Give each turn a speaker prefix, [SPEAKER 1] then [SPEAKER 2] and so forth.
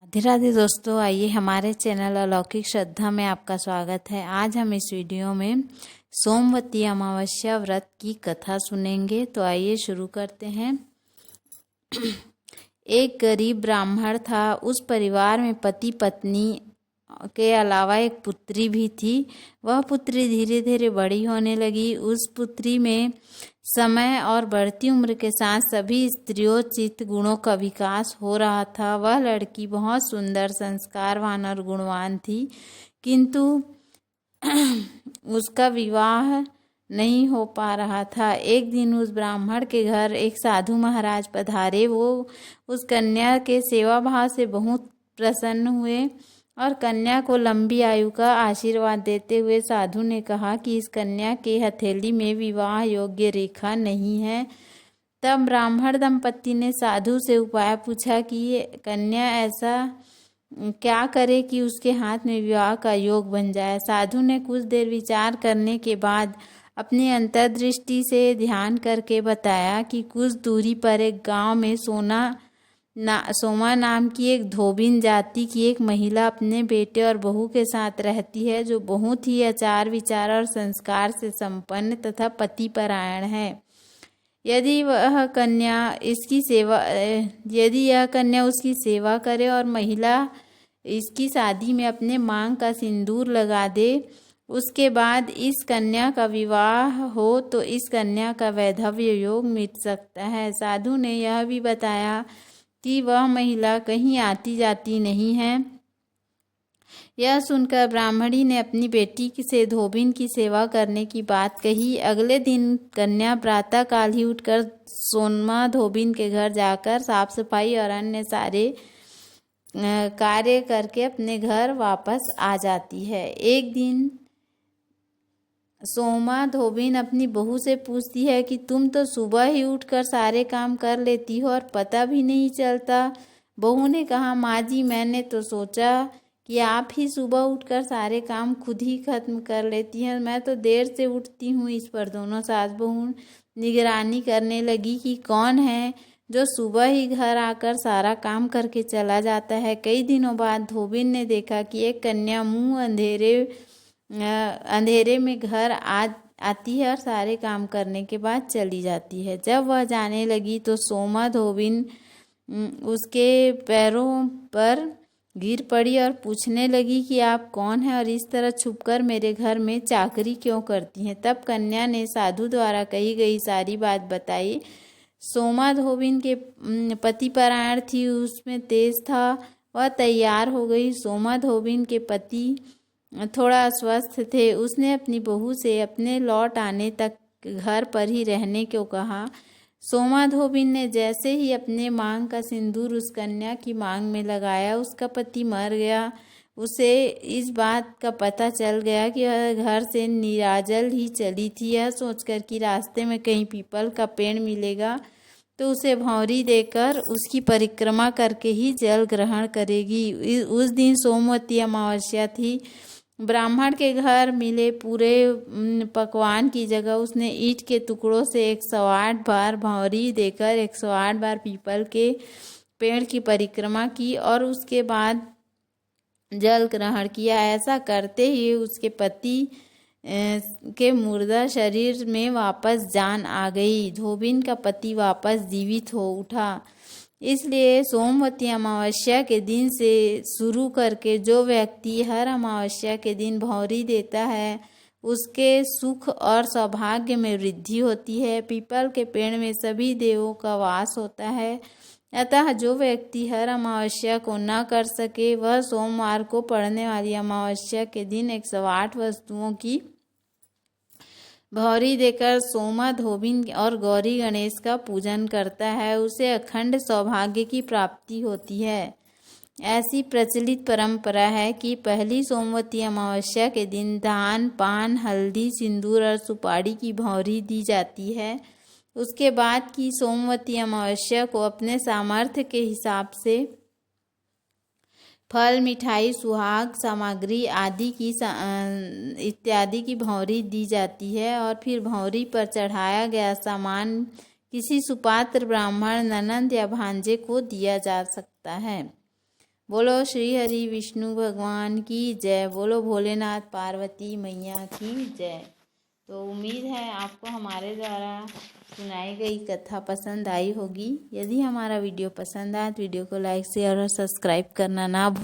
[SPEAKER 1] राधे राधे दोस्तों, आइए हमारे चैनल अलौकिक श्रद्धा में आपका स्वागत है। आज हम इस वीडियो में सोमवती अमावस्या व्रत की कथा सुनेंगे। तो आइए शुरू करते हैं। एक गरीब ब्राह्मण था। उस परिवार में पति पत्नी के अलावा एक पुत्री भी थी। वह पुत्री धीरे धीरे बड़ी होने लगी। उस पुत्री में समय और बढ़ती उम्र के साथ सभी स्त्रियोचित गुणों का विकास हो रहा था। वह लड़की बहुत सुंदर, संस्कारवान और गुणवान थी, किंतु उसका विवाह नहीं हो पा रहा था। एक दिन उस ब्राह्मण के घर एक साधु महाराज पधारे। वो उस कन्या के सेवा भाव से बहुत प्रसन्न हुए और कन्या को लंबी आयु का आशीर्वाद देते हुए साधु ने कहा कि इस कन्या के हथेली में विवाह योग्य रेखा नहीं है। तब ब्राह्मण दंपति ने साधु से उपाय पूछा कि ये कन्या ऐसा क्या करे कि उसके हाथ में विवाह का योग बन जाए। साधु ने कुछ देर विचार करने के बाद अपनी अंतर्दृष्टि से ध्यान करके बताया कि कुछ दूरी पर एक गांव में सोमा नाम की एक धोबिन जाति की एक महिला अपने बेटे और बहू के साथ रहती है, जो बहुत ही आचार विचार और संस्कार से संपन्न तथा पतिपरायण है। यदि यह कन्या उसकी सेवा करे और महिला इसकी शादी में अपने मांग का सिंदूर लगा दे, उसके बाद इस कन्या का विवाह हो तो इस कन्या का वैधव्य योग मिट सकता है। साधु ने यह भी बताया कि वह महिला कहीं आती जाती नहीं है। यह सुनकर ब्राह्मणी ने अपनी बेटी से धोबिन की सेवा करने की बात कही। अगले दिन कन्या प्रातः काल ही उठकर सोनमा धोबिन के घर जाकर साफ सफाई और अन्य सारे कार्य करके अपने घर वापस आ जाती है। एक दिन सोमा धोबिन अपनी बहू से पूछती है कि तुम तो सुबह ही उठकर सारे काम कर लेती हो और पता भी नहीं चलता। बहू ने कहा, माँ जी, मैंने तो सोचा कि आप ही सुबह उठकर सारे काम खुद ही खत्म कर लेती हैं। मैं तो देर से उठती हूँ। इस पर दोनों सास बहू निगरानी करने लगी कि कौन है जो सुबह ही घर आकर सारा काम करके चला जाता है। कई दिनों बाद धोबिन ने देखा कि एक कन्या मुंह अंधेरे में घर आती है और सारे काम करने के बाद चली जाती है। जब वह जाने लगी तो सोमा धोबिन उसके पैरों पर गिर पड़ी और पूछने लगी कि आप कौन हैं और इस तरह छुपकर मेरे घर में चाकरी क्यों करती हैं। तब कन्या ने साधु द्वारा कही गई सारी बात बताई। सोमा धोबिन के पतिपरायण थी, उसमें तेज था। वह तैयार हो गई। सोमा धोबिन के पति थोड़ा अस्वस्थ थे। उसने अपनी बहू से अपने लौट आने तक घर पर ही रहने को कहा। सोमा धोबिन ने जैसे ही अपने मांग का सिंदूर उस कन्या की मांग में लगाया, उसका पति मर गया। उसे इस बात का पता चल गया कि वह घर से निराजल ही चली थी। यह सोचकर कि रास्ते में कहीं पीपल का पेड़ मिलेगा तो उसे भौंरी देकर उसकी परिक्रमा करके ही जल ग्रहण करेगी। उस दिन सोमवती अमावस्या थी। ब्राह्मण के घर मिले पूरे पकवान की जगह उसने ईंट के टुकड़ों से 108 बार भौंरी देकर 108 बार पीपल के पेड़ की परिक्रमा की और उसके बाद जल ग्रहण किया। ऐसा करते ही उसके पति के मुर्दा शरीर में वापस जान आ गई। धोबिन का पति वापस जीवित हो उठा। इसलिए सोमवती अमावस्या के दिन से शुरू करके जो व्यक्ति हर अमावस्या के दिन भौंरी देता है, उसके सुख और सौभाग्य में वृद्धि होती है। पीपल के पेड़ में सभी देवों का वास होता है। अतः जो व्यक्ति हर अमावस्या को न कर सके, वह सोमवार को पड़ने वाली अमावस्या के दिन 108 वस्तुओं की भौंरी देकर सोमा धोबिन और गौरी गणेश का पूजन करता है, उसे अखंड सौभाग्य की प्राप्ति होती है। ऐसी प्रचलित परंपरा है कि पहली सोमवती अमावस्या के दिन धान, पान, हल्दी, सिंदूर और सुपारी की भौंरी दी जाती है। उसके बाद की सोमवती अमावस्या को अपने सामर्थ्य के हिसाब से फल, मिठाई, सुहाग सामग्री आदि की इत्यादि की भौंरी दी जाती है और फिर भौंरी पर चढ़ाया गया सामान किसी सुपात्र ब्राह्मण, ननंद या भांजे को दिया जा सकता है। बोलो श्री हरि विष्णु भगवान की जय। बोलो भोलेनाथ पार्वती मैया की जय। तो उम्मीद है आपको हमारे द्वारा सुनाई गई कथा पसंद आई होगी। यदि हमारा वीडियो पसंद आए तो वीडियो को लाइक शेयर और सब्सक्राइब करना ना